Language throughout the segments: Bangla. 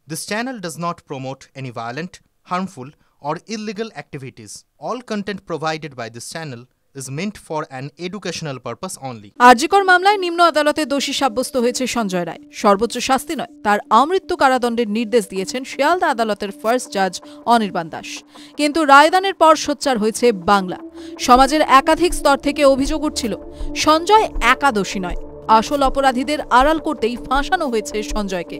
This channel does not promote any violent, harmful, or illegal activities. All content provided by this channel is meant for an educational purpose only. RG Kar মামলায় নিম্ন আদালতে দোষী সাব্যস্ত হয়েছে সঞ্জয় রায়। সর্বোচ্চ শাস্তি নয়, তার আমৃত্যু কারাদণ্ডের নির্দেশ দিয়েছেন শিয়ালদা আদালতের ফার্স্ট জাজ অনির্বাণ দাস। কিন্তু রায়দানের পর সোচ্চার হয়েছে বাংলা। সমাজের একাধিক স্তর থেকে অভিযোগ উঠছিল সঞ্জয় একা দোষী নয়, আসল অপরাধীদের আড়াল করতেই ফাঁসানো হয়েছে সঞ্জয়কে।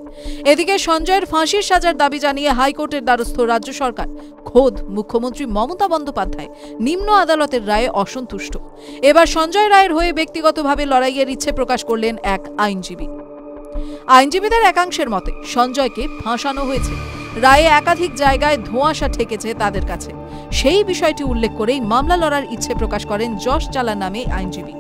এদিকে সঞ্জয়ের ফাঁসির সাজার দাবি জানিয়ে হাইকোর্টের দ্বারস্থ রাজ্য সরকার। খোদ মুখ্যমন্ত্রী মমতা বন্দ্যোপাধ্যায় নিম্ন আদালতের রায়ে অসন্তুষ্ট। এবার সঞ্জয় রায়ের হয়ে ব্যক্তিগতভাবে লড়াইয়ের ইচ্ছে প্রকাশ করলেন এক আইনজীবী। আইনজীবীদের একাংশের মতে সঞ্জয়কে ফাঁসানো হয়েছে, রায়ে একাধিক জায়গায় ধোঁয়াশা ঠেকেছে তাদের কাছে। সেই বিষয়টি উল্লেখ করেই মামলা লড়ার ইচ্ছে প্রকাশ করেন যশ চালা নামে আইনজীবী।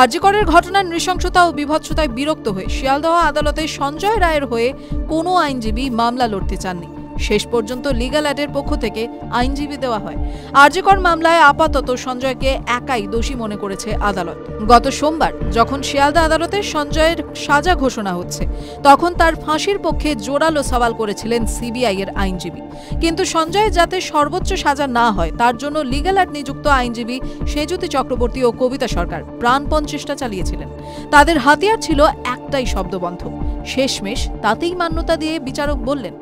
আরজিকরের ঘটনার নৃশংসতা ও বীভৎসতায় বিরক্ত হয়ে শিয়ালদহ আদালতে সঞ্জয় রায়ের হয়ে কোনো আইনজীবী মামলা লড়তে চাননি। শেষ পর্যন্ত লিগ্যাল অ্যাডের পক্ষ থেকে আইনজীবী দেওয়া হয়। আরজিকর মামলায় আপাতত সঞ্জয়কে একাই দোষী মনে করেছে আদালত। গত সোমবার যখন শিয়ালদা আদালতে সঞ্জয়ের সাজা ঘোষণা হচ্ছে, তখন তার ফাঁসির পক্ষে জোরালো সওয়াল করেছিলেন সিবিআই এর আইনজীবী। কিন্তু সঞ্জয়ের যাতে সর্বোচ্চ সাজা না হয় তার জন্য লিগ্যাল অ্যাড নিযুক্ত আইনজীবী সেজুতি চক্রবর্তী ও কবিতা সরকার প্রাণপণ চেষ্টা চালিয়েছিলেন। তাদের হাতিয়ার ছিল একটাই শব্দবন্ধ। শেষমেশ তাতেই মান্যতা দিয়ে বিচারক বললেন,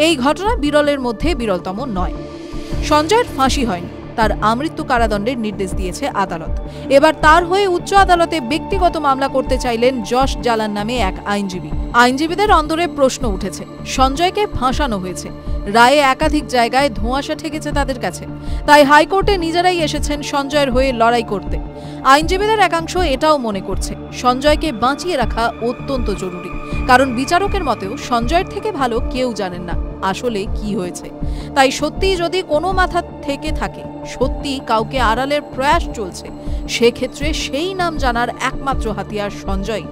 এই ঘটনা বিরলের মধ্যে বিরলতম নয়। সঞ্জয়ের ফাঁসি হয়নি, তার আমৃত্যু কারাদণ্ডের নির্দেশ দিয়েছে আদালত। এবার তার হয়ে উচ্চ আদালতে ব্যক্তিগত মামলা করতে চাইলেন যশ জালান নামে এক আইনজীবী। আইনজীবীদের অন্তরে প্রশ্ন উঠেছে, সঞ্জয়কে ফাঁসানো হয়েছে, রায়ে একাধিক জায়গায় ধোঁয়াশা ঠেকেছে তাদের কাছে, তাই হাইকোর্টে নিজেরাই এসেছেন সঞ্জয়ের হয়ে লড়াই করতে। আইনজীবীদের একাংশ এটাও মনে করছে সঞ্জয়কে বাঁচিয়ে রাখা অত্যন্ত জরুরি, কারণ বিচারকের মতেও সঞ্জয়ের থেকে ভালো কেউ জানেন না আসলে কি হয়েছে। তাই সত্যি যদি কোনো মাথা থেকে থাকে, সত্যি কাউকে আড়ালের প্রয়াস চলছে, সেক্ষেত্রে সেই নাম জানার একমাত্র হাতিয়ার সঞ্জয়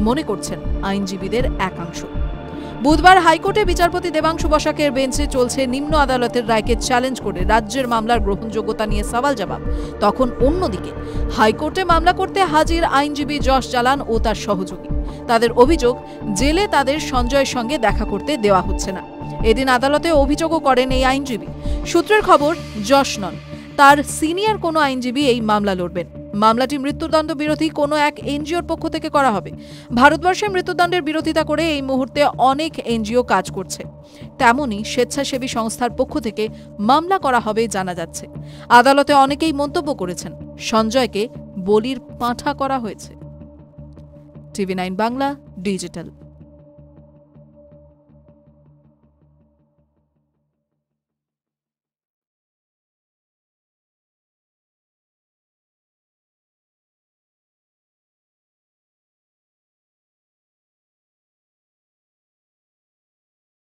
মনে করছেন আইনজীবীদের একাংশ। বুধবার হাইকোর্টে বিচারপতি দেবাংশু বসাকের বেঞ্চে চলছে নিম্ন আদালতের রায়কে চ্যালেঞ্জ করে রাজ্যের মামলার গ্রহণযোগ্যতা নিয়ে সওয়াল জবাব। তখন অন্যদিকে হাইকোর্টে মামলা করতে হাজির আইনজীবী যশ জালান ও তার সহযোগী। তাদের অভিযোগ, জেলে তাদের সঞ্জয়ের সঙ্গে দেখা করতে দেওয়া হচ্ছে না। এদিন আদালতে অভিযোগও করেন এই আইনজীবী। সূত্রের খবর, যশ নন, তার সিনিয়র কোনো আইনজীবী এই মামলা লড়বেন। মামলাটি মৃত্যুদণ্ড বিরোধী কোনো এক এনজিওর পক্ষ থেকে করা হবে। ভারতবর্ষে মৃত্যুদণ্ডের বিরোধিতা করে এই মুহূর্তে অনেক এনজিও কাজ করছে। তেমনি স্বেচ্ছাসেবী সংস্থার পক্ষ থেকে মামলা করা হবে জানা যাচ্ছে। আদালতে অনেকেই মন্তব্য করেছেন সঞ্জয়কে বলির পাঁঠা করা হয়েছে। টিভি9 বাংলা ডিজিটাল।